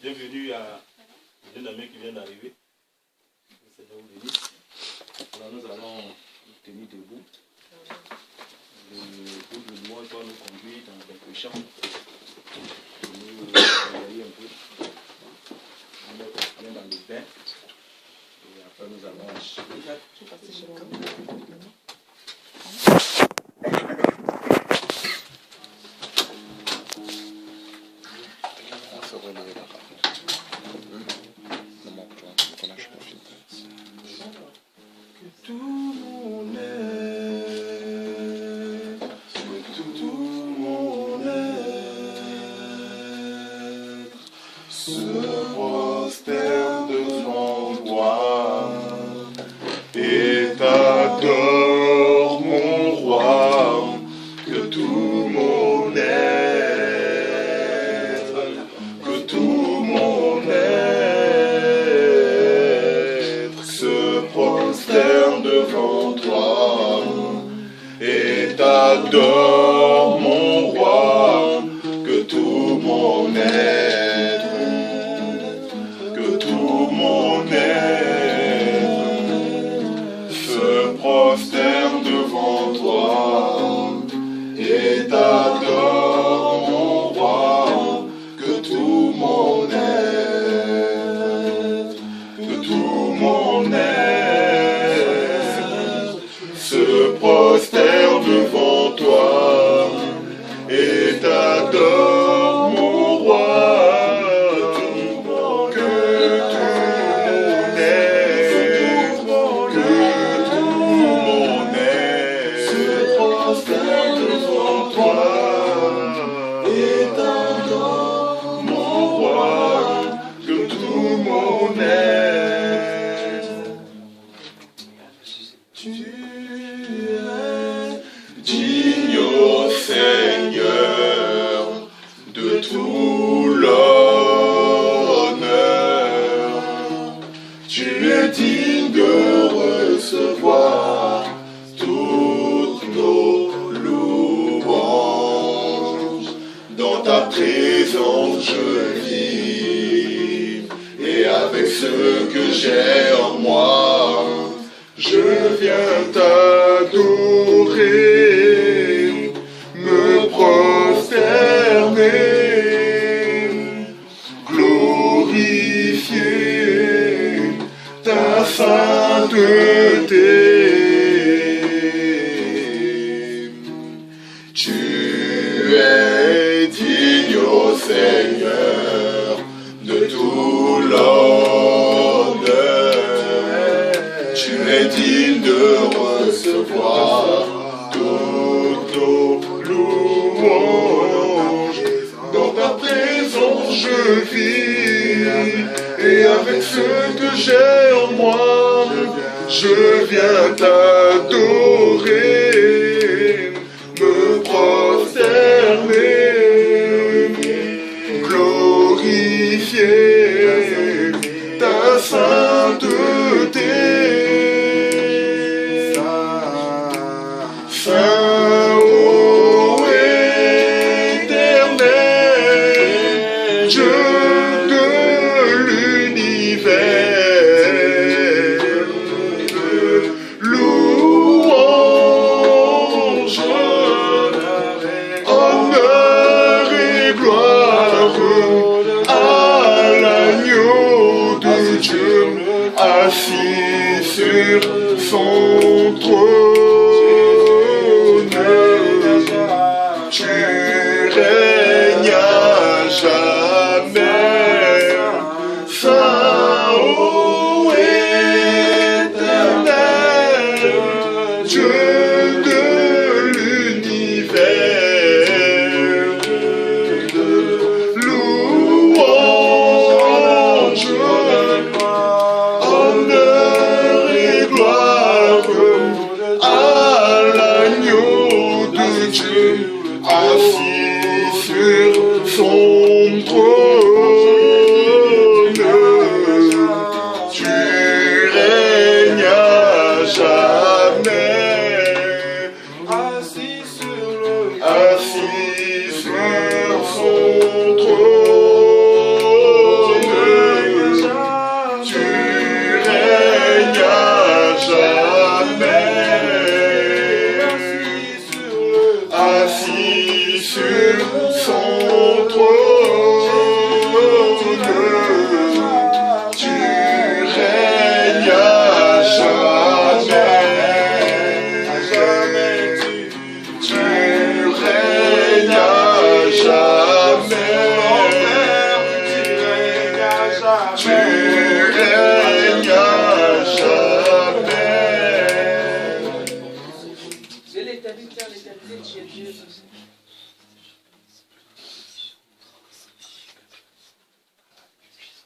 Bienvenue à une amie qui vient d'arriver. Le Seigneur vous bénisse. Alors nous allons nous tenir debout. Le groupe de louange doit nous conduire dans quelques chants. Nous travailler un peu. Nous mettre bien dans le bain. Et après nous allons T'adore mon roi, que tout mon être, que tout mon être se prosterne devant toi et t'adore mon roi, que tout mon être, que tout mon être se prosterne devant toi et t'adore mon roi, que tout mon être se prosterne devant toi et t'adore mon roi, que tout mon être. Tu es digne, ô Seigneur, de tout l'honneur. Tu es digne de recevoir toutes nos louanges. Dans ta présence je vis, et avec ce que j'ai en moi, je viens t'adorer, me prosterner, glorifier ta sainteté. Tu es digne, ô Seigneur, de tout l'honneur. Tu es digne de recevoir toutes nos louanges. Dans ta présence je vis, et avec ce que j'ai en moi, je viens t'adorer, me prosterner, glorifier ta sainteté. Saint, ô éternel, Dieu de l'univers, louange, honneur et gloire à l'agneau de Dieu assis sur son trône. Tu règnes à jamais, Saint, ô éternel, Dieu de l'univers, louange, honneur et gloire à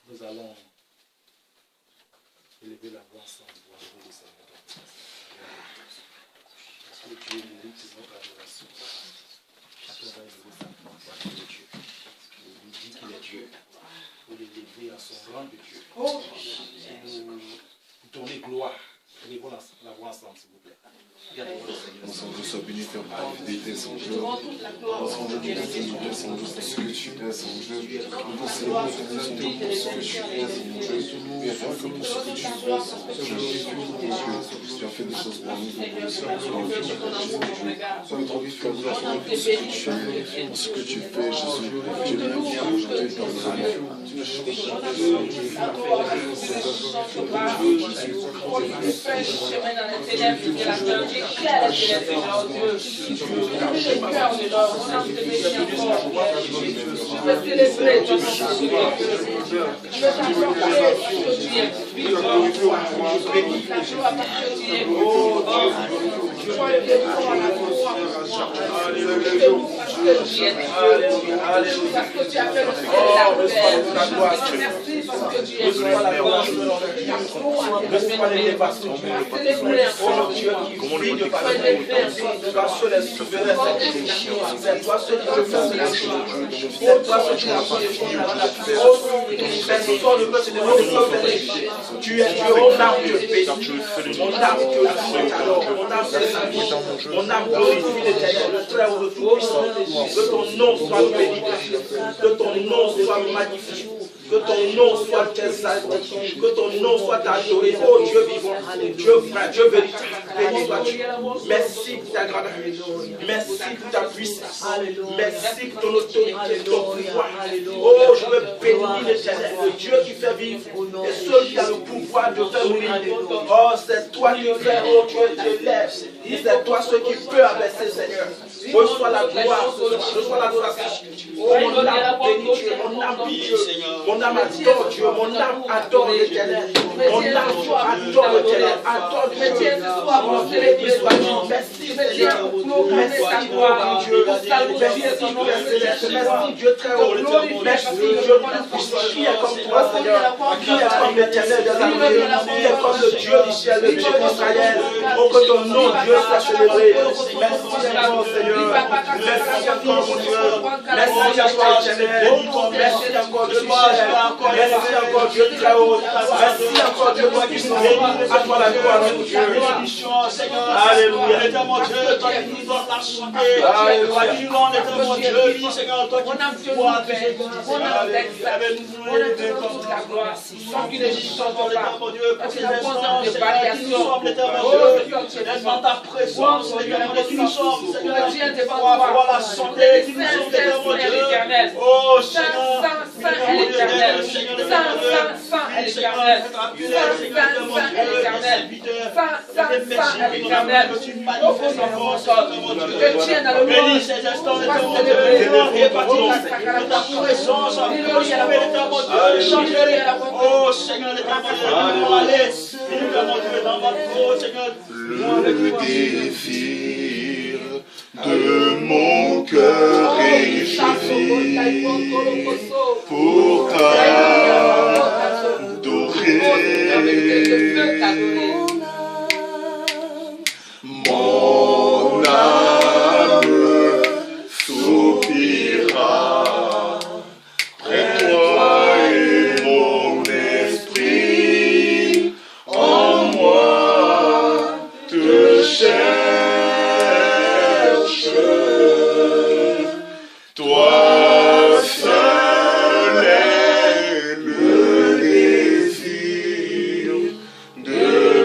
nous allons élever la voix ensemble pour adorer le Seigneur. Parce que Dieu mérite notre adoration. Chacun va élever sa voix pour adorer Dieu. Il nous dit qu'il est Dieu. Pour l'élever à son rang de Dieu. Et nous donner gloire. Élevons la voix ensemble, s'il vous plaît. Ensemble, sois béni, Père, pour ta fidélité, sans jeu. Ensemble, nous te sans jeu, ce que tu es, sans jeu. Nous te célébrons, Seigneur, pour ce que tu es, sans jeu. Mais rien que pour ce que tu fais, sans jeu. Tu as fait des choses pour nous, pour sois glorifié, pour ce que tu es, pour ce que tu fais, Jésus. Tu es bien aujourd'hui dans le monde. Tu ne changes jamais. C'est toi seul qui peux faire cela. C'est toi seul qui peux faire. Tu es Dieu, mon âme te bénit. Mon âme te t'adore. Mon âme te salue. Mon âme glorifie l'Éternel, le très haut, le tout-puissant. Que ton nom soit béni. Que ton nom soit magnifique. Que ton nom soit exalté, que ton nom soit adoré. Oh Dieu vivant, Dieu vrai, Dieu véritable, béni sois-tu. Merci pour ta grandeur, merci pour ta puissance, merci pour ton autorité, ton pouvoir. Oh, je veux bénir l'Éternel, le Dieu qui fait vivre et celui qui a le pouvoir de faire mourir. Oh, c'est toi qui fais, oh Dieu, te lève. C'est toi ce qui peut abaisser, Seigneur. Reçois la gloire, reçois l'adoration. Oh, mon âme bénit Dieu, mon âme bénit Dieu. Mon âme adore Dieu, mon âme adore l'Éternel. Mon âme adore l'Éternel, adore Dieu. Oh, béni sois-tu. Merci Seigneur. Merci gloire Dieu. Merci Dieu très haut. Merci Dieu tout-puissant. Qui est comme toi, Seigneur? Qui est comme l'Éternel de l'armée? Qui est comme le Dieu du ciel, le Dieu d'Israël? Oh, que ton nom, Dieu, soit célébré. Merci encore, Seigneur. Merci encore, mon Dieu. Merci encore, Éternel. Merci encore, Dieu du ciel. Merci encore Dieu très haut. Merci encore Dieu toi qui nous bénis. À toi la gloire, mon Dieu. Alléluia. Mon Dieu, toi qui nous donnes la santé. Toi qui nous donnes, mon Dieu, oui, Seigneur, toi qui nous vois. On a toute la gloire. Sans qu'il ne change pas. Mon Dieu, pour ces instants, Seigneur, qui nous sommes, mon Dieu. Devant ta présence, Seigneur, qui nous sommes, Seigneur. Voir la santé, qui nous sommes, mon Dieu. Oh, Seigneur. Saint est l'Éternel. Saint est l'Éternel. Saint est l'Éternel. Saint est l'Éternel. Que Dieu dans le monde. Bénis ces instants, mon Dieu. De ta présence. Oh, Seigneur, le désir de mon cœur et je vis pour t'adorer. Mon âme soupira près de toi et mon esprit en moi te cherche. Toi seul est le désir de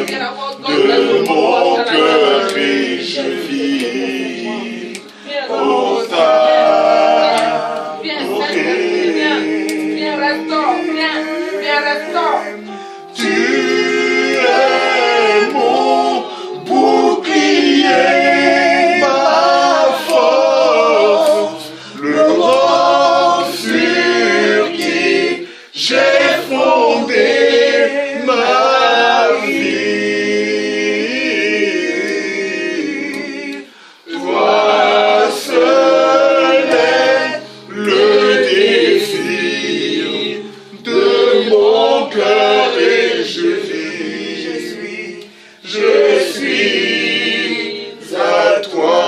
de mon cœur et je vis. Hosanna. Viens, restaure, viens, restaure. Tu es mon bouclier, ma force, le roc sur qui j'ai fondé ma vie. Toi seul est le désir de mon cœur et je suis à toi.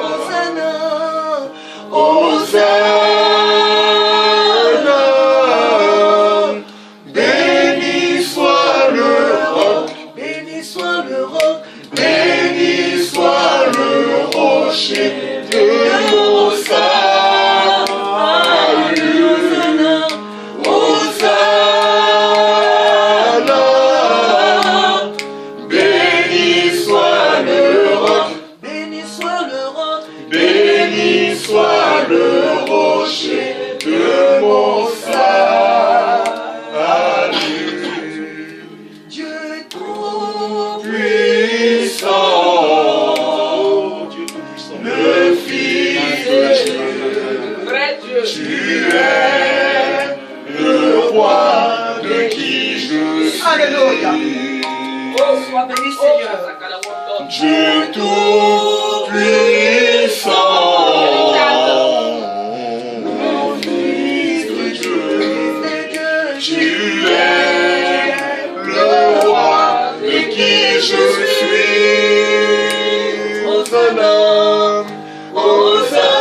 Hosanna, Hosanna, béni soit le roc, béni soit le roc, béni soit le rocher de mon salut. Hosanna, béni soit le roc, béni soit le roc, béni soit le rocher de mon salut. Dieu tout-puissant, le Fils de Dieu, Vrai Dieu. tu es le roi de qui je suis. Alléluia. Oh, sois béni, Seigneur. Dieu tout-puissant, le Fils de Dieu, tu es le roi de qui je suis. Hosanna, Hosanna,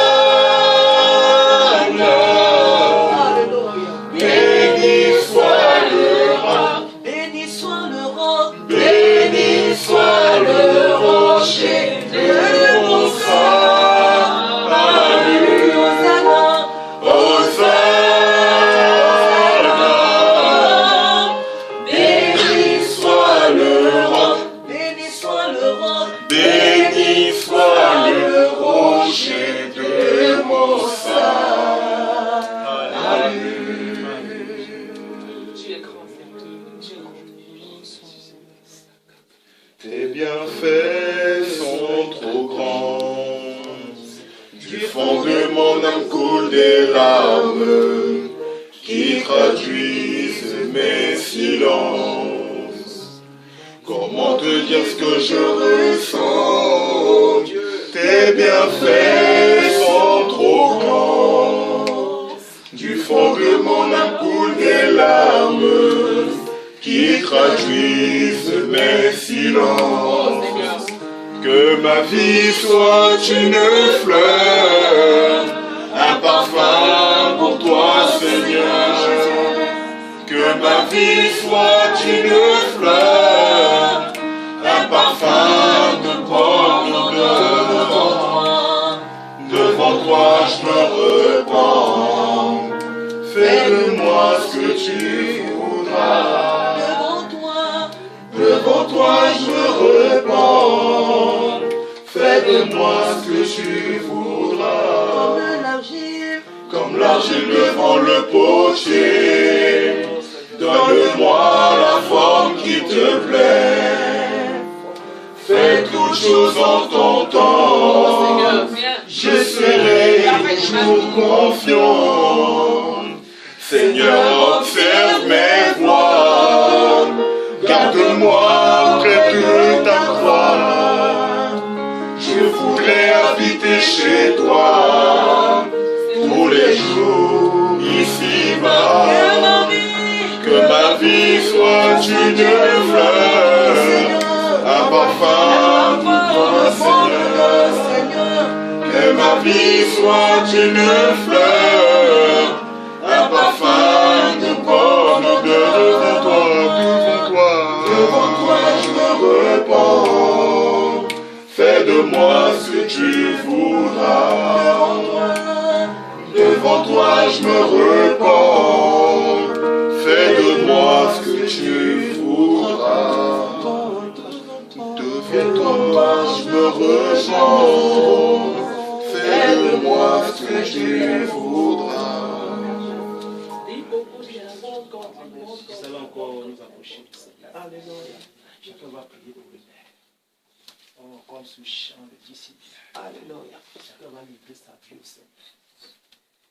béni soit le roc, béni soit le roc, béni soit le rocher de mon salut. Hosanna, Hosanna, béni soit le roc, béni soit le roc, béni soit le rocher de mon salut. Tu es grand, Seigneur. Tu es grand. Tes bienfaits sont trop grands. Du fond de mon âme coulent des larmes qui traduisent mes silences. Comment te dire ce que je ressens? Tes bienfaits sont trop grands. Du fond de mon âme coulent des larmes qui traduisent mes silences. Que ma vie soit une fleur, un parfum pour toi, Seigneur. Que ma vie soit une fleur, un parfum de bonne odeur. Devant toi je me repens, fais de moi ce que tu voudras. Devant toi je me repens, fais de moi ce que tu voudras. Comme l'argile devant le potier, donne-moi la forme qui te plaît. Fais toutes choses en ton temps, je serai toujours confiant. Seigneur, observe mes voies, garde-moi près de ta croix. Je voudrais habiter chez toi tous les jours ici-bas. Que ma vie soit une fleur, un parfum pour toi, Seigneur. Que ma vie soit une fleur, un parfum de bonne odeur. Devant toi je me repens, fais de moi ce que tu voudras. Devant toi je me repens, fais de moi ce que tu voudras. que ton ange me rejoigne. Fais de moi ce que tu voudras. Nous allons encore nous approcher du Seigneur. Alléluia. Chacun va prier pour lui-même. Oh, comme ce chant le dit si bien. Alléluia. Chacun va livrer sa vie au Seigneur.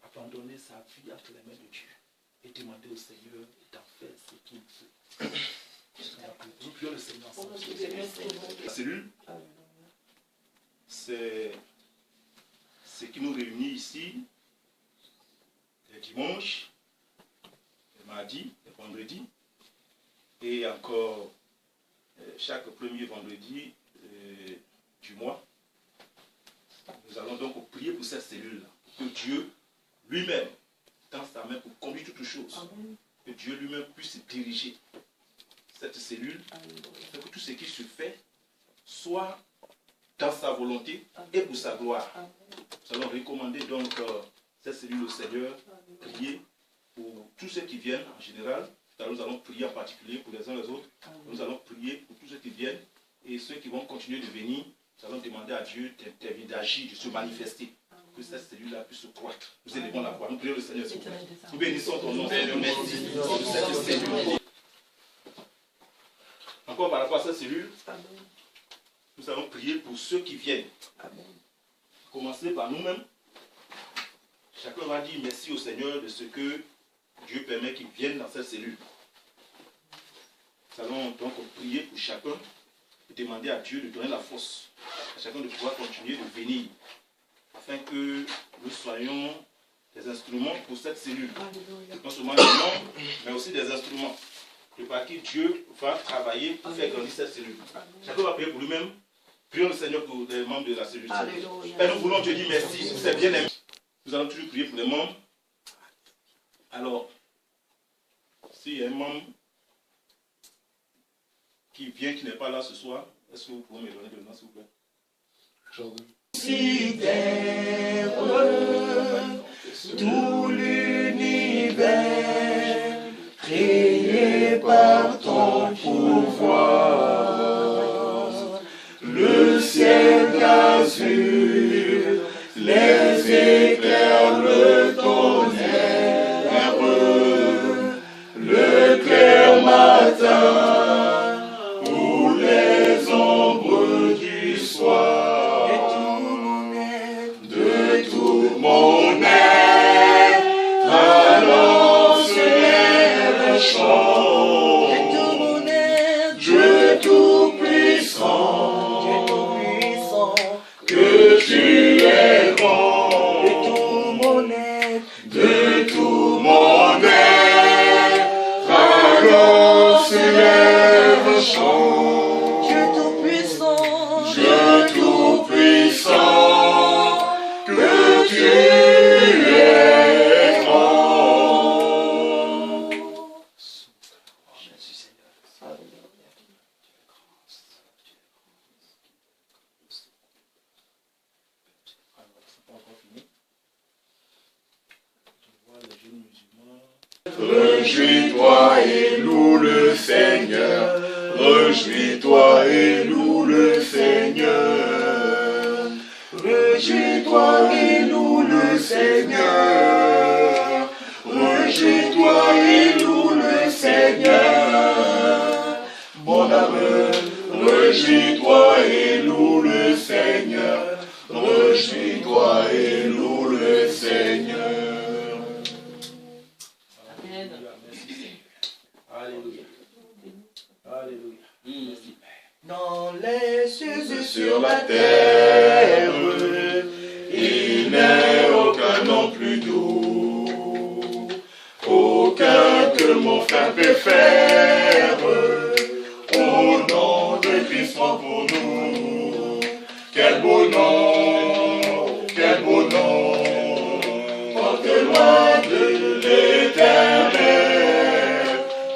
Abandonner sa vie entre les mains de Dieu. Et demander au Seigneur d'en faire ce qu'il veut. Nous prions le Seigneur ensemble. La cellule, c'est ce qui nous réunit ici les dimanches, les mardis, les vendredis et encore chaque premier vendredi du mois. Nous allons donc prier pour cette cellule-là, que Dieu lui-même tend sa main pour conduire toutes choses, que Dieu lui-même puisse diriger cette cellule, que tout ce qui se fait soit dans sa volonté et pour sa gloire. Nous allons recommander donc cette cellule au Seigneur, prier pour tous ceux qui viennent en général. Nous allons prier en particulier pour les uns et les autres. Nous allons prier pour tous ceux qui viennent et ceux qui vont continuer de venir. Nous allons demander à Dieu d'intervenir, d'agir, de se manifester. Que cette cellule-là puisse croître. Nous élevons la voix. Nous prions le Seigneur. Nous bénissons ton nom, Seigneur. Merci pour cette cellule. Encore par rapport à cette cellule, nous allons prier pour ceux qui viennent. Commencer par nous-mêmes. Chacun va dire merci au Seigneur de ce que Dieu permet qu'ils viennent dans cette cellule. Nous allons donc prier pour chacun et demander à Dieu de donner la force à chacun de pouvoir continuer de venir afin que nous soyons des instruments pour cette cellule. Non seulement des membres, mais aussi des instruments par qui Dieu va travailler pour faire grandir cette cellule. Chacun va prier pour lui-même. Prions le Seigneur pour les membres de la cellule. Et nous voulons Dieu dire merci, c'est bien aimé. Nous allons toujours prier pour les membres. Alors, s'il y a un membre qui vient, qui n'est pas là ce soir, est-ce que vous pouvez me donner le nom, s'il vous plaît? Jordan. Considère tout l'univers créé par ton pouvoir, le ciel d'azur, les éclairs, le tonnerre, le clair matin ou les ombres du soir. De tout mon être, alors se lève chant. Dieu tout-puissant, que tu es grand. De tout mon être, alors se lève chant. Dieu tout-puissant, que tu es grand. Merci Seigneur. Réjouis-toi et loue le Seigneur. Réjouis-toi et loue le Seigneur. Réjouis-toi et loue le Seigneur. Réjouis-toi et loue le Seigneur. Mon âme, réjouis-toi et loue le Seigneur. Réjouis-toi et loue le Seigneur. Alléluia. Alléluia. Merci. Dans les cieux et sur la terre, il n'est aucun nom plus doux, aucun que mon frère peut faire. Au nom de Christ mort pour nous, quel beau nom, quel beau nom, porte loin de l'éternel,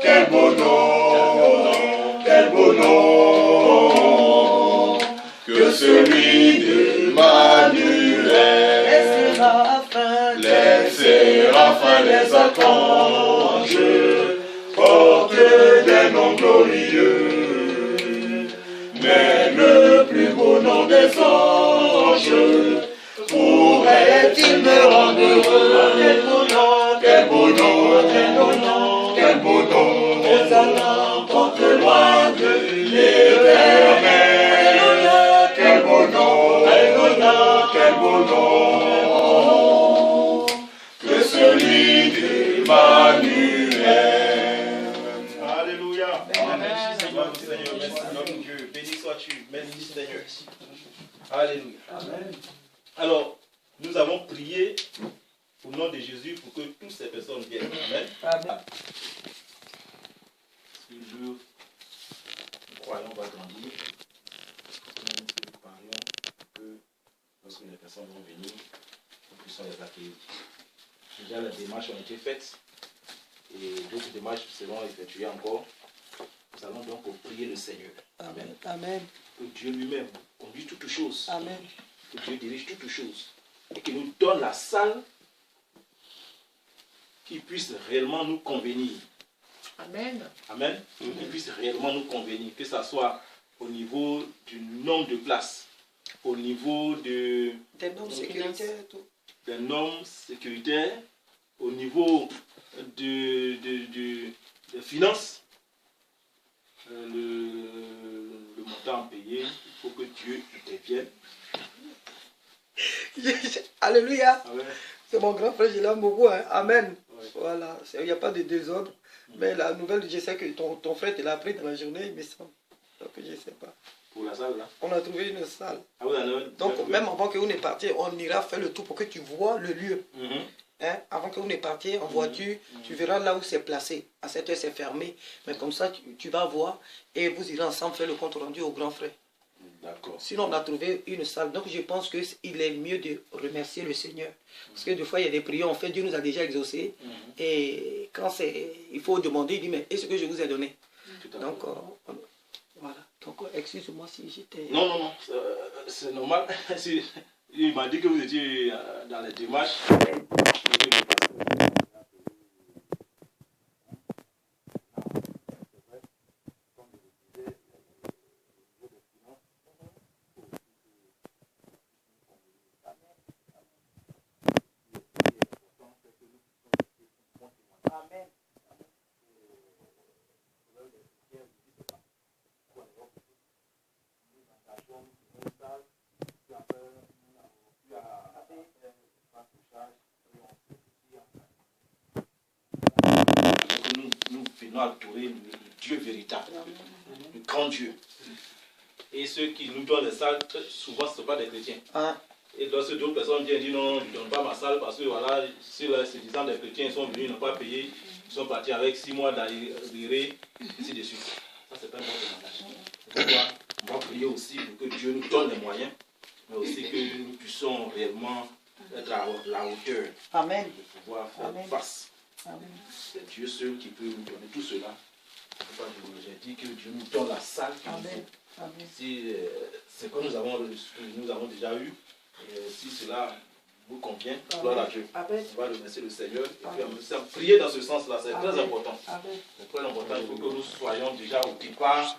quel beau nom, quel beau nom, que celui de Manuel. Les séraphins, les archanges portent des noms glorieux, mais le plus beau nom des anges, pourrait-il me rendre heureux? Quel beau nom, quel beau nom, quel beau nom, quel beau nom, Hosanna, porte-moi de l'Éternel. Alléluia, quel beau nom, Alléluia, quel beau nom, que celui d'Emmanuel. Alléluia. Merci Seigneur, merci notre Dieu. Béni sois-tu. Merci Seigneur. Alléluia. Amen. Alors, nous avons prié au nom de Jésus pour que toutes ces personnes viennent. Amen. Amen. Toujours, nous croyons va grandir. Nous parions que lorsque les personnes vont venir, nous puissions les accueillir. Déjà, les démarches ont été faites et d'autres démarches seront effectuées encore. Nous allons donc prier le Seigneur. Amen. Amen. Que Dieu lui-même conduise toutes choses. Amen. Que Dieu dirige toutes choses. Et qu'il nous donne la salle qui puisse réellement nous convenir. Amen. Amen. Qui puisse réellement nous convenir. Que ce soit au niveau du nombre de places, au niveau des normes sécuritaires, tout. Des normes sécuritaires, au niveau des finances, le montant à payer, il faut que Dieu intervienne. Alléluia. Amen. C'est mon grand frère, je l'aime beaucoup. Hein. Amen. Ouais. Voilà, il n'y a pas de désordre. Mais la nouvelle, je sais que ton frère te l'a appris dans la journée, il me semble. Donc je ne sais pas. Pour la salle là. On a trouvé une salle. Ah, vous en avez Donc même avant que vous ne partiez, on ira faire le tour pour que tu vois le lieu. Mhm. Hein? Avant que vous ne partiez en voiture, tu verras là où c'est placé. À cette heure, c'est fermé. Mais comme ça, tu vas voir et vous irez ensemble faire le compte rendu au grand frère. D'accord. Sinon, on a trouvé une salle. Donc, je pense qu'il est mieux de remercier le Seigneur. Parce que des fois, il y a des prières, en fait, Dieu nous a déjà exaucés. Et quand il faut demander, il dit, mais est-ce que je vous ai donné? Donc, voilà. Donc, excuse-moi si j'étais... Non, non, non. C'est normal. Il m'a dit que vous étiez dans les démarches. Nous venons adorer le Dieu véritable, le grand Dieu. Et ceux qui nous donnent les salles, souvent ce ne sont pas des chrétiens. Ah. Et lorsque d'autres personnes viennent dire non, je ne donne pas ma salle parce que voilà, si ces disant des chrétiens ils sont venus, ils n'ont pas payé, ils sont partis avec 6 mois d'arrivée, ainsi de suite. Ça, c'est pas un bon témoignage. C'est pourquoi on va prier aussi pour que Dieu nous donne les moyens, mais aussi que nous puissions réellement être à la hauteur Amen. de pouvoir faire Amen. face. Amen. C'est Dieu seul qui peut nous donner tout cela. J'ai dit que Dieu nous donne la salle. Amen. Amen. Si c'est que nous avons déjà eu, si cela vous convient, gloire à Dieu. Amen. On va remercier le Seigneur et puis prier dans ce sens-là, c'est très important. Amen. C'est très important, il faut que nous soyons déjà au départ,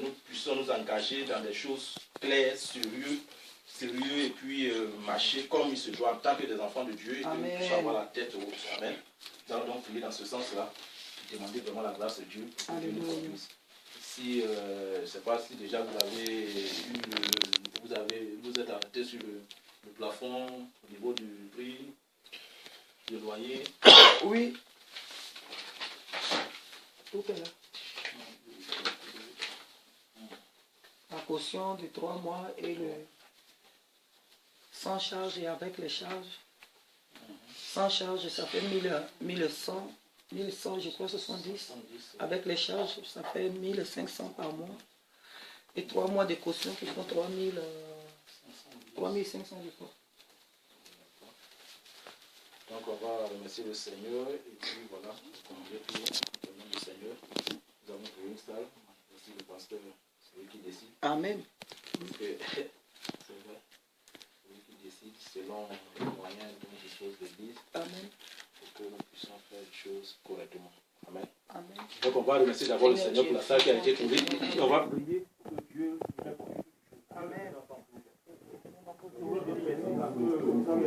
nous puissions nous engager dans des choses claires, sérieux et puis marcher comme il se doit en tant que des enfants de Dieu et que nous puissions avoir la tête haute. Amen. Nous allons donc prier dans ce sens-là, demander vraiment la grâce de Dieu pour que Dieu nous conduise. Si, je ne sais pas si déjà vous êtes arrêté sur le plafond au niveau du prix, du loyer. Oui. Tout est là. La caution de 3 mois et le sans charge et avec les charges. Sans charge, ça fait 1100, je crois 70. Avec les charges, ça fait 1500 par mois. Et 3 mois de caution qui font 3500, je crois. Donc on va remercier le Seigneur et puis voilà, on va prier au nom du Seigneur. Nous avons créé une salle, aussi le pasteur, c'est lui qui décide. Amen. C'est vrai, c'est lui qui décide selon les moyens dont dispose l'Église. Amen. Pour que nous puissions faire les choses correctement. Amen. Amen. Donc on va remercier d'abord le Seigneur pour la salle qui a été trouvée. Et on va prier que Dieu nous accorde. Amen.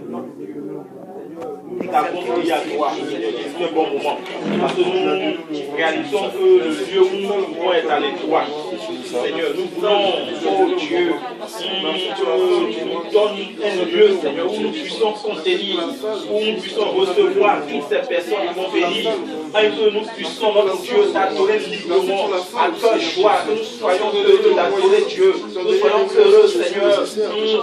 nous avons prié à toi, Seigneur, c'est un bon moment. Parce que nous réalisons que le lieu où nous pouvons être à l'étroit, Seigneur, nous voulons, oh Dieu, que tu nous donnes un lieu, Seigneur, où nous puissions contenir, où nous puissions recevoir toutes ces personnes qui vont venir, et que nous puissions, notre Dieu, t'adorer librement, à cœur joie, que nous soyons heureux d'adorer Dieu, que nous soyons heureux, Seigneur,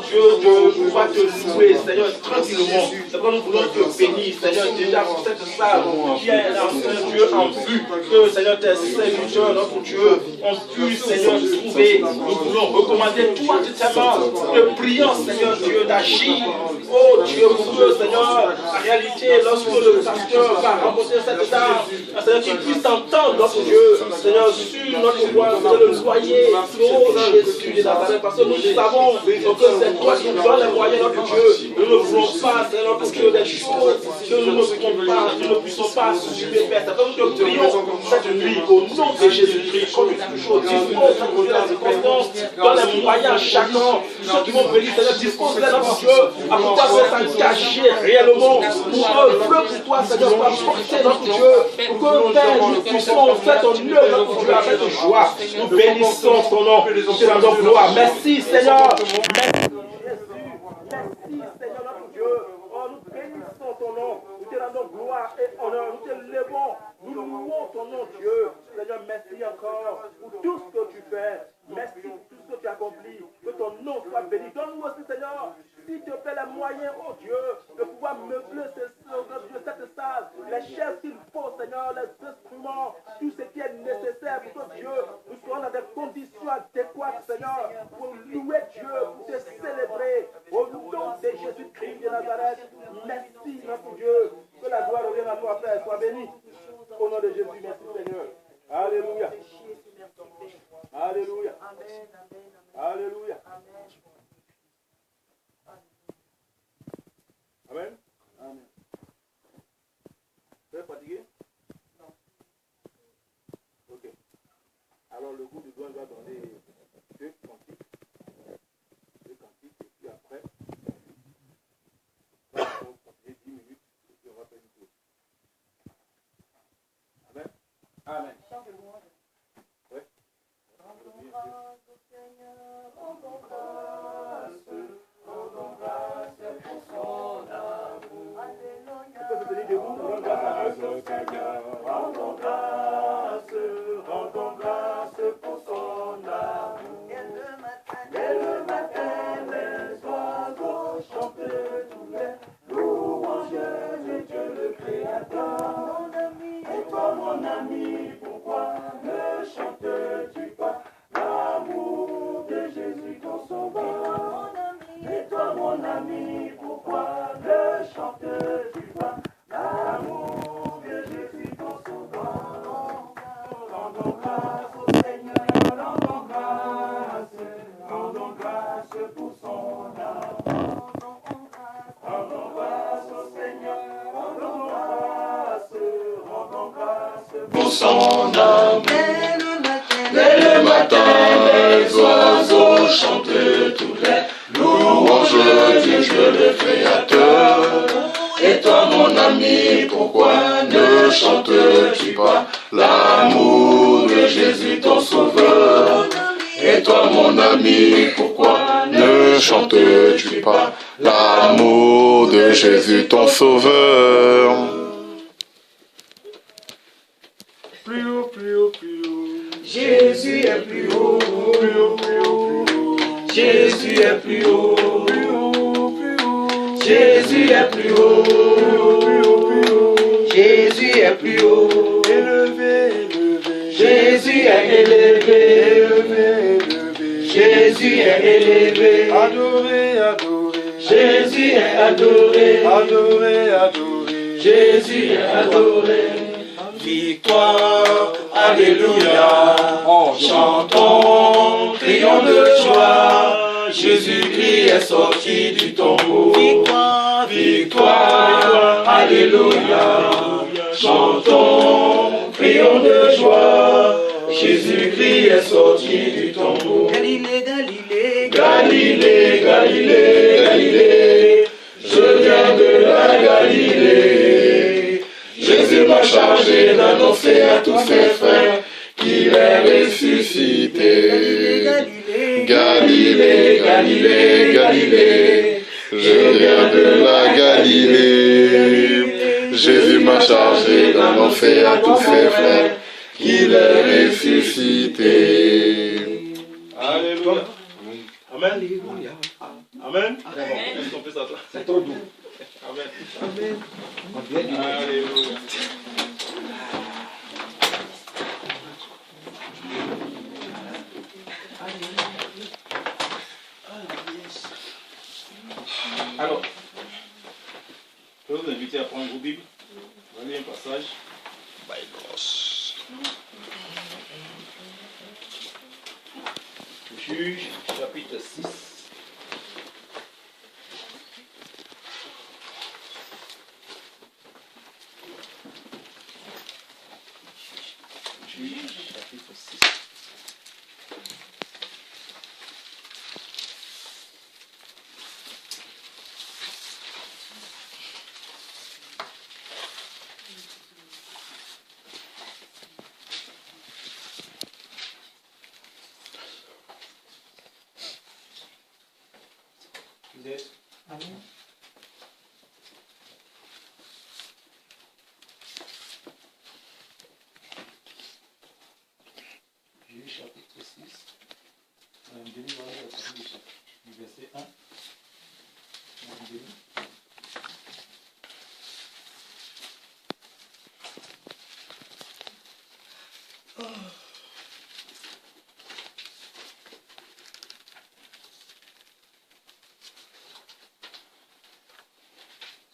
Dieu, de pouvoir te louer, Seigneur, tranquillement. C'est que nous voulons te bénir, Seigneur, déjà pour cette salle qui est un Dieu en vue, que, Seigneur, tes serviteurs, notre Dieu, ont pu, Seigneur, trouver. Nous voulons recommander tout entièrement, te prions, Seigneur Dieu, d'agir. Oh Dieu, pour que, Seigneur, en réalité, lorsque le pasteur va rencontrer cette dame, Seigneur, qu'il puisse entendre, notre Dieu, Seigneur, sur notre voix, Seigneur, le loyer, oh Jésus de Nazareth, parce que nous savons que c'est toi qui nous donnes les moyens, notre Dieu. Nous ne voulons pas, Seigneur, notre Dieu, des choses que nous ne pouvons pas, nous ne puissions pas assumer, Père. C'est comme nous te prions cette nuit, au nom de Jésus-Christ, comme toujours, dispose, notre Dieu, la circonstance, donne les moyens à chacun, ceux qui vont venir, Seigneur, dispose-les, notre Dieu, à pouvoir s'engager réellement pour œuvrer pour toi, Seigneur, pour apporter, notre Dieu, pour que, Père, nous puissions faire ton œuvre, notre Dieu, avec joie. Nous bénissons ton nom, nous te rendons gloire. Merci, Seigneur. Merci. Merci Seigneur notre Dieu, oh, nous bénissons ton nom, nous te rendons gloire et honneur, nous te levons, nous louons ton nom Dieu. Seigneur, merci encore pour tout ce que tu fais, merci pour tout ce que tu accomplis, que ton nom soit béni. Donne-nous aussi Seigneur, s'il te plaît, les moyens, oh Dieu, de pouvoir meubler cette salle, les chaises qu'il faut Seigneur, les instruments, tout ce qui est nécessaire pour que Dieu, nous soyons dans des conditions adéquates Seigneur, pour louer Dieu, pour te célébrer. Au nom de Jésus-Christ de Nazareth, merci notre Dieu, que la gloire revienne à toi Père, sois béni. Au nom de Jésus, merci Seigneur. Alléluia. Alléluia. Alléluia. Amen. Amen. Vous êtes fatigué? Non. Ok. Alors le groupe du doigt doit donner deux cantiques. Et puis après, on va continuer 10 minutes et puis on va faire une pause. Amen. Amen. Ouais. Rendons grâce au Seigneur, rendons grâce pour son amour. Alléluia. Tu peux te tenir debout, rendons grâce au Seigneur, rendons grâce pour son amour. Dès le matin, les oiseaux chantent tous les louanges de Dieu le Créateur. Et toi mon ami, pourquoi ne chantes-tu pas l'amour de Jésus ton Sauveur? Et toi mon ami, pourquoi ne chantes-tu pas l'amour de Jésus ton Sauveur? Rendons grâce au Seigneur, rendons grâce pour son amour. Rendons grâce au Seigneur, rendons grâce pour son amour. Dès le matin, les oiseaux chantent toutes les louanges de Dieu le Créateur. Et toi mon ami, pourquoi ne chantes-tu pas l'amour de Jésus ton Sauveur? Et toi mon ami, pourquoi ne chantes-tu pas l'amour de Jésus ton Sauveur? Plus haut, plus haut, plus haut. Jésus est plus haut, plus haut, plus haut, plus haut. Jésus est plus haut, plus haut, plus haut. Jésus est plus haut, plus haut, plus haut, plus haut. Jésus est plus haut, élevé, élevé. Jésus est élevé, élevé, élevé. Jésus est élevé, adoré, adoré. Jésus est adoré, adoré, adoré. Jésus est adoré. Victoire, alléluia, chantons, crions de joie, Jésus-Christ est sorti du tombeau. Victoire, victoire, alléluia, chantons, crions de joie, Jésus-Christ est sorti du tombeau. Galilée, Galilée, Galilée, Galilée, Galilée, je viens chargé d'annoncer à tous ses frères qu'il est ressuscité. Galilée, Galilée, Galilée, je viens de la Galilée. Jésus m'a chargé d'annoncer à tous ses frères qu'il est ressuscité. Alléluia. Amen. Amen. Est-ce qu'on fait ça? C'est trop doux. Amen. Amen. Alléluia. Alors, je vais vous inviter à prendre vos Bibles. On va lire un passage. Juge, chapitre 6. Juge, chapitre 6. Vous êtes? Amen. Juge, chapitre 6. Madame Denis, voilà la partie du verset 1. Madame Denis.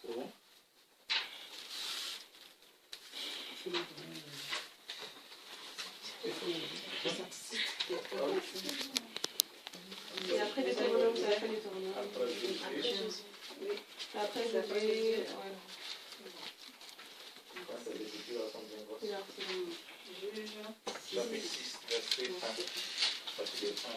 C'est bon? Et après les tournois, ça fait les tournois. Après, ça fait les... Chapitre 6, verset 1. Chapitre 1.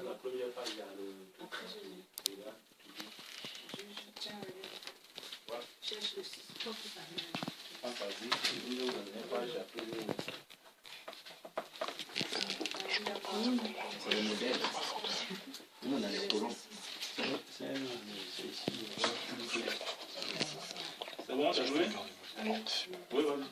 La première page, il y a le... Et là, Cherche le 6. en vas-y, vous nous donnez pas, j'appelle le... C'est le modèle. Nous, on a les colons. C'est bon, t'as joué? Oui, vas-y.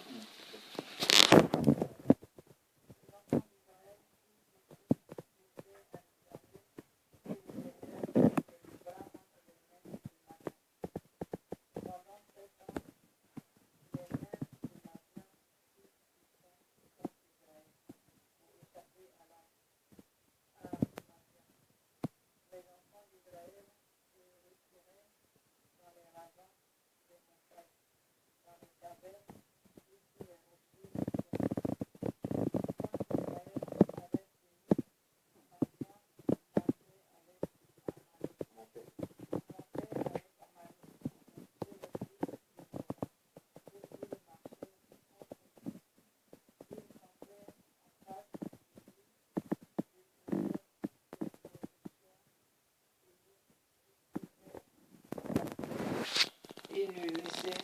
Et ne laissait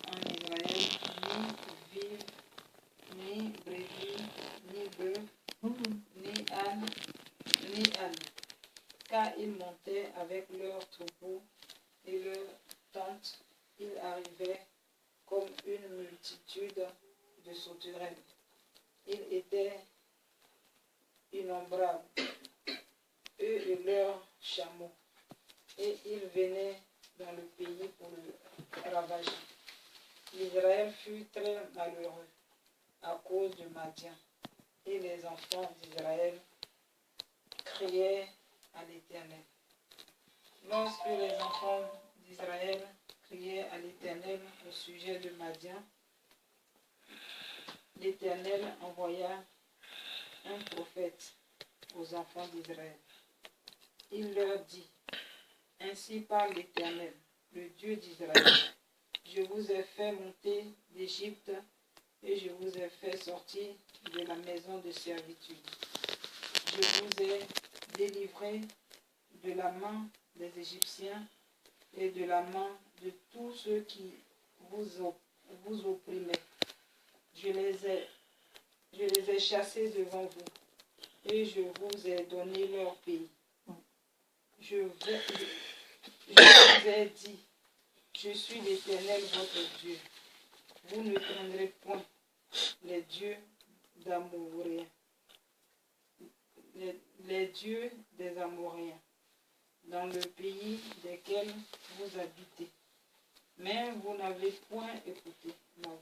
en Israël ni vive, ni brebis, ni bœuf, ni âne, car ils montaient avec leurs troupeaux et leurs tentes, ils arrivaient comme une multitude de sauterelles. Ils étaient innombrables, eux et leurs chameaux, et ils venaient dans le pays pour le ravager. L'Israël fut très malheureux à cause de Madian, et les enfants d'Israël criaient à l'Éternel. Lorsque les enfants d'Israël criaient à l'Éternel au sujet de Madian, l'Éternel envoya un prophète aux enfants d'Israël. Il leur dit: ainsi parle l'Éternel, le Dieu d'Israël. Je vous ai fait monter d'Égypte et je vous ai fait sortir de la maison de servitude. Je vous ai délivré de la main des Égyptiens et de la main de tous ceux qui vous opprimaient. Je les ai chassés devant vous et je vous ai donné leur pays. Je vous ai dit, je suis l'Éternel votre Dieu. Vous ne craindrez point les dieux d'Amoréens, les dieux des Amoréens, dans le pays desquels vous habitez. Mais vous n'avez point écouté ma voix.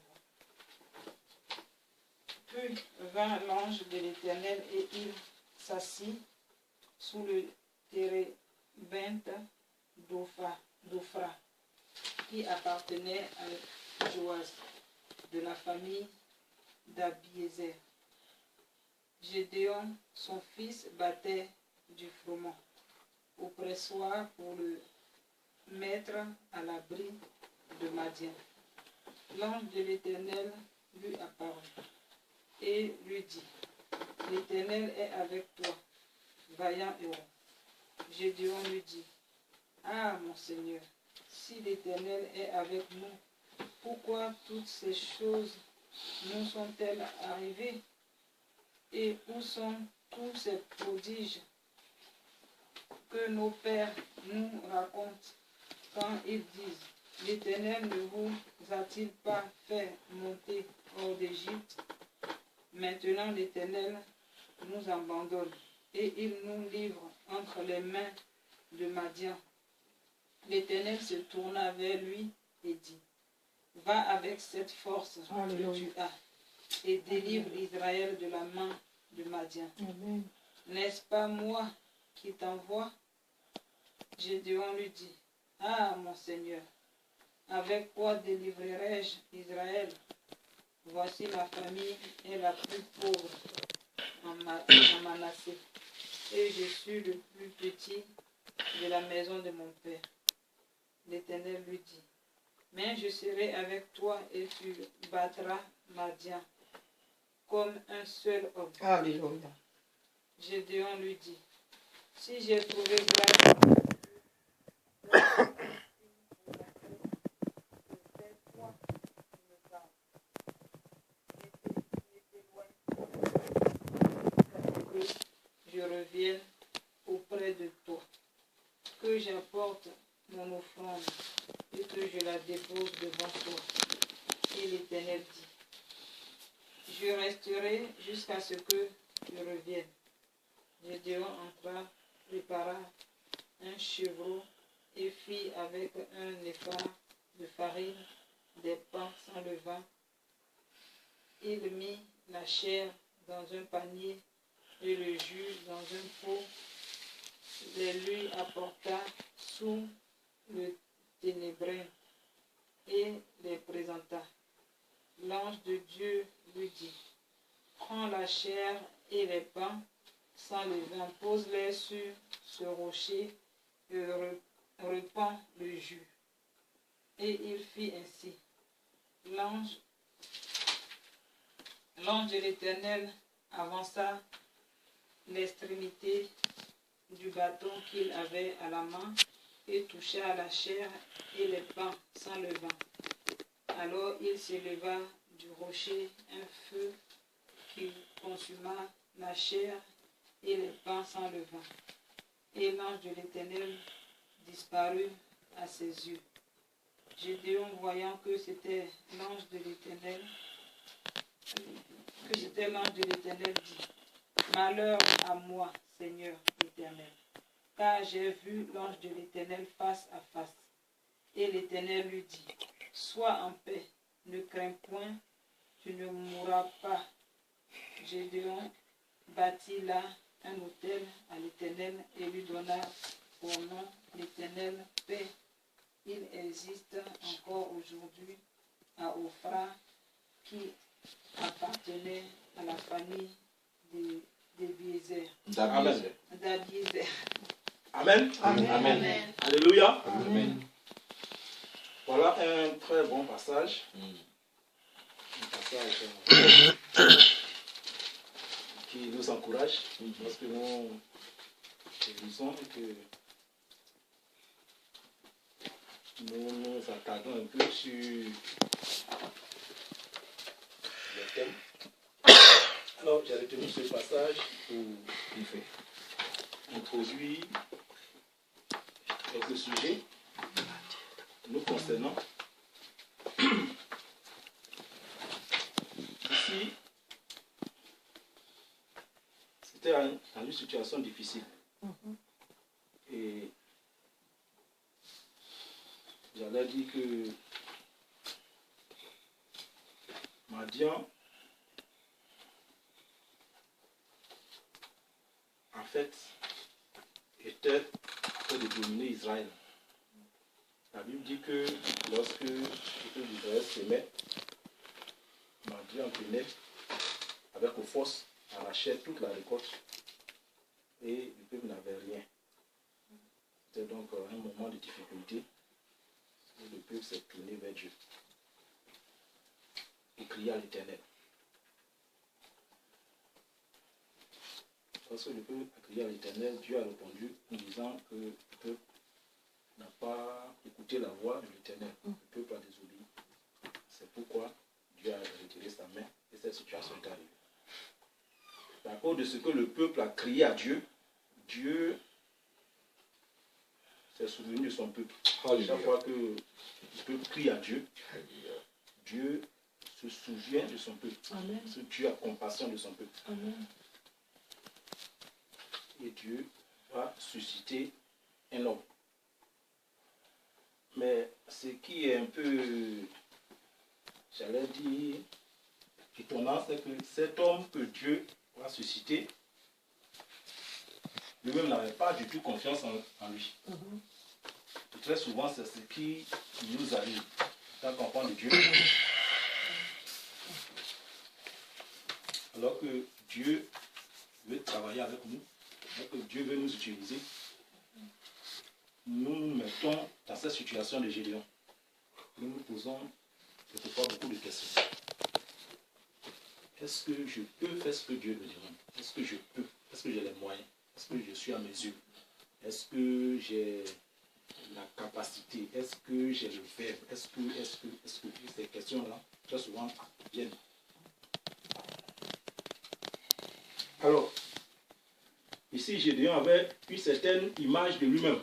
Puis vint l'ange de l'Éternel et il s'assit sous le térébinthe d'Ophra, qui appartenait à Joas, de la famille d'Abiézer. Gédéon, son fils, battait du froment au pressoir pour le mettre à l'abri de Madian. L'ange de l'Éternel lui apparut et lui dit, l'Éternel est avec toi, vaillant héros. Gédéon lui dit, ah mon Seigneur, si l'Éternel est avec nous, pourquoi toutes ces choses nous sont-elles arrivées? Et où sont tous ces prodiges que nos pères nous racontent quand ils disent, l'Éternel ne vous a-t-il pas fait monter hors d'Égypte? Maintenant l'Éternel nous abandonne et il nous livre entre les mains de Madian. L'Éternel se tourna vers lui et dit, va avec cette force que tu as et délivre Israël de la main de Madian. N'est-ce pas moi qui t'envoie? Gédéon lui dit, ah mon Seigneur, avec quoi délivrerai-je Israël? Voici ma famille est la plus pauvre en Manassé, et je suis le plus petit de la maison de mon père. L'Éternel lui dit, mais je serai avec toi et tu battras Madian comme un seul homme. Alléluia. Gédéon lui dit, si j'ai trouvé grâce, je revienne auprès de toi, que j'apporte mon offrande et que je la dépose devant toi. Et l'Éternel dit, je resterai jusqu'à ce que tu reviennes. Gédéon entra, prépara un chevreau et fit avec un épha de farine des pains sans levain. Il mit la chair dans un panier et le jus dans un pot. Les lui apporta sous le ténébré et les présenta. L'ange de Dieu lui dit, prends la chair et les pains sans levain, pose-les sur ce rocher et repends le jus. Et il fit ainsi. L'ange de l'Éternel avança l'extrémité du bâton qu'il avait à la main et toucha à la chair et les pains sans levain. Alors il s'éleva du rocher un feu qui consuma la chair et les pains sans levain. Et l'ange de l'Éternel disparut à ses yeux. Gédéon, voyant que c'était l'ange de l'Éternel, dit, malheur à moi, Seigneur l'Éternel, car j'ai vu l'ange de l'Éternel face à face. Et l'Éternel lui dit, sois en paix, ne crains point, tu ne mourras pas. Gédéon bâtit là un autel à l'Éternel et lui donna pour nom l'Éternel paix. Il existe encore aujourd'hui à Ophra, qui appartenait à la famille d'Abiézer. Amen. Amen. Amen. Alléluia. Amen. Voilà un très bon passage. Un message qui nous encourage parce que nous disons que nous nous attardons un peu sur le thème. Alors, j'ai retenu ce passage où il fait introduire quelques sujets nous concernant. Ici, c'était dans une situation difficile. Et j'allais dire que Madian, en fait, était en train de dominer Israël. La Bible dit que lorsque le peuple d'Israël s'aimait, Madian venait avec aux forces, arrachait toute la récolte et le peuple n'avait rien. C'était donc un moment de difficulté où le peuple s'est tourné vers Dieu et crié à l'Éternel. Lorsque le peuple a crié à l'Éternel, Dieu a répondu en disant que le peuple n'a pas écouté la voix de l'Éternel. Le peuple a désobéi. C'est pourquoi Dieu a retiré sa main et cette situation est arrivée. À cause de ce que le peuple a crié à Dieu, Dieu s'est souvenu de son peuple. Chaque fois que le peuple crie à Dieu, Dieu se souvient de son peuple. Amen. Dieu a compassion de son peuple. Amen. Et Dieu va susciter un homme. Mais ce qui est un peu, j'allais dire, étonnant, c'est que cet homme que Dieu va susciter, lui-même n'avait pas du tout confiance en lui. Et très souvent, c'est ce qui nous arrive en tant qu'enfant de Dieu. Alors que Dieu veut travailler avec nous, alors que Dieu veut nous utiliser, nous nous mettons dans cette situation de Gédéon. Nous nous posons quelquefois beaucoup de questions. Est-ce que je peux faire ce que Dieu me demande? Est-ce que je peux? Est-ce que j'ai les moyens? Est-ce que je suis à mesure? Est-ce que j'ai la capacité? Est-ce que j'ai le verbe? Est-ce que ces questions-là, très souvent, viennent. Alors, ici, Gédéon avait une certaine image de lui-même.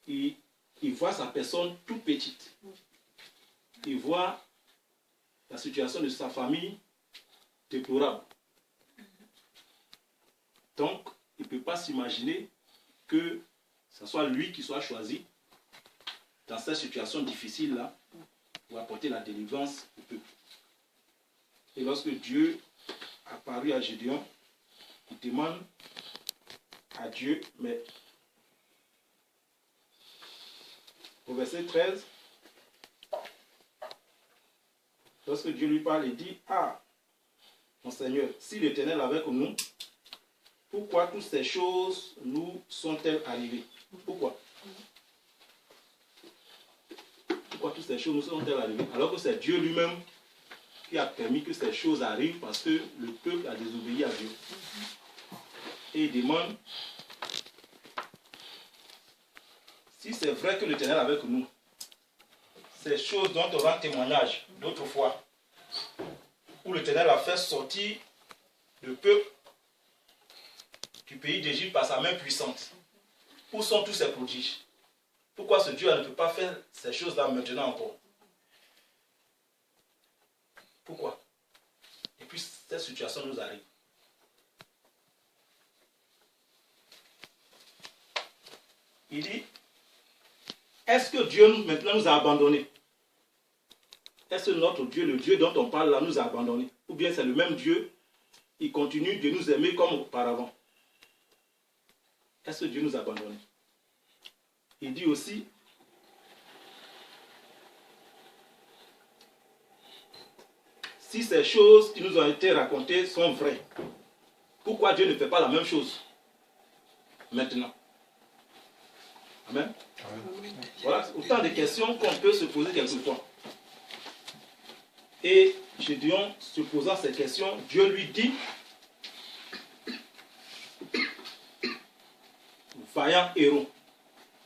Il voit sa personne toute petite. Il voit la situation de sa famille déplorable. Donc, il ne peut pas s'imaginer que ce soit lui qui soit choisi dans cette situation difficile-là pour apporter la délivrance au peuple. Et lorsque Dieu apparut à Gédéon, il demande à Dieu, mais au verset 13, lorsque Dieu lui parle, il dit, ah, mon Seigneur, si l'Éternel est avec nous, pourquoi toutes ces choses nous sont-elles arrivées? Pourquoi? Pourquoi toutes ces choses nous sont-elles arrivées? Alors que c'est Dieu lui-même qui a permis que ces choses arrivent parce que le peuple a désobéi à Dieu. Et il demande, si c'est vrai que l'Éternel est avec nous, ces choses dont on rend témoignage d'autres fois, où l'Éternel a fait sortir le peuple du pays d'Égypte par sa main puissante. Où sont tous ces prodiges? Pourquoi ce Dieu ne peut pas faire ces choses-là maintenant encore? Pourquoi? Et puis cette situation nous arrive. Il dit, est-ce que Dieu maintenant nous a abandonnés? Est-ce que notre Dieu, le Dieu dont on parle là, nous a abandonnés? Ou bien c'est le même Dieu, il continue de nous aimer comme auparavant? Est-ce que Dieu nous a abandonnés? Il dit aussi, si ces choses qui nous ont été racontées sont vraies, pourquoi Dieu ne fait pas la même chose maintenant? Amen. Voilà, autant de questions qu'on peut se poser quelquefois. Et Gédéon, se posant ces questions, Dieu lui dit, vaillant héros.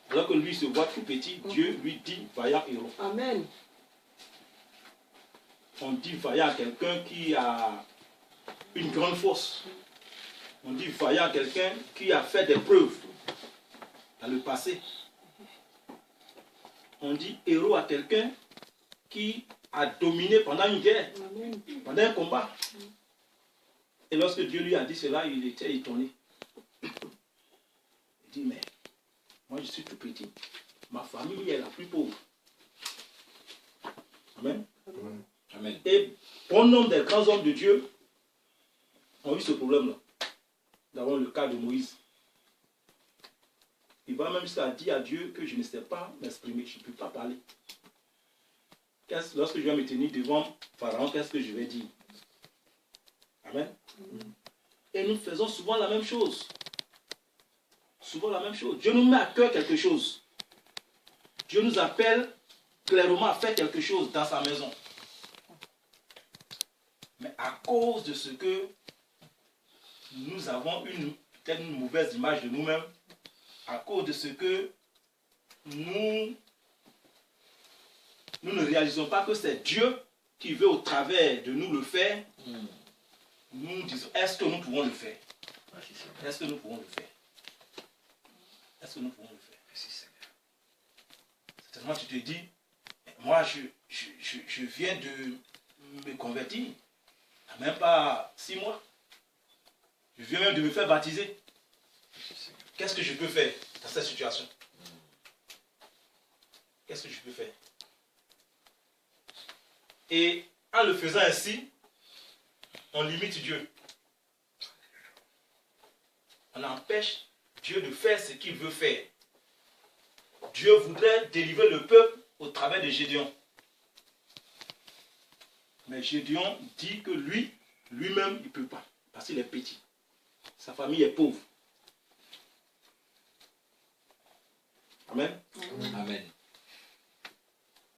Alors que lui se voit tout petit, Dieu lui dit, vaillant héros. Amen. On dit vaillant à quelqu'un qui a une grande force. On dit vaillant à quelqu'un qui a fait des preuves dans le passé. On dit héros à quelqu'un qui a dominé pendant une guerre, pendant un combat. Et lorsque Dieu lui a dit cela, il était étonné. Il dit, mais moi je suis tout petit. Ma famille est la plus pauvre. Amen. Amen. Et bon nombre des grands hommes de Dieu ont eu ce problème-là. D'abord le cas de Moïse. Il va même jusqu'à dire à Dieu que je ne sais pas m'exprimer, je ne peux pas parler. Lorsque je vais me tenir devant Pharaon, qu'est-ce que je vais dire? Amen. Et nous faisons souvent la même chose. Souvent la même chose. Dieu nous met à cœur quelque chose. Dieu nous appelle clairement à faire quelque chose dans sa maison. Mais à cause de ce que nous avons peut-être une mauvaise image de nous-mêmes, à cause de ce que nous ne réalisons pas que c'est Dieu qui veut au travers de nous le faire, nous disons, est-ce que nous pouvons le faire? Est-ce que nous pouvons le faire? Est-ce que nous pouvons le faire? Certainement tu te dis, moi je viens de me convertir, même pas 6 mois. Je viens même de me faire baptiser. Qu'est-ce que je peux faire dans cette situation? Qu'est-ce que je peux faire? Et en le faisant ainsi, on limite Dieu. On empêche Dieu de faire ce qu'il veut faire. Dieu voudrait délivrer le peuple au travers de Gédéon. Mais Gédéon dit que lui-même, il ne peut pas. Parce qu'il est petit. Sa famille est pauvre. Amen. Amen.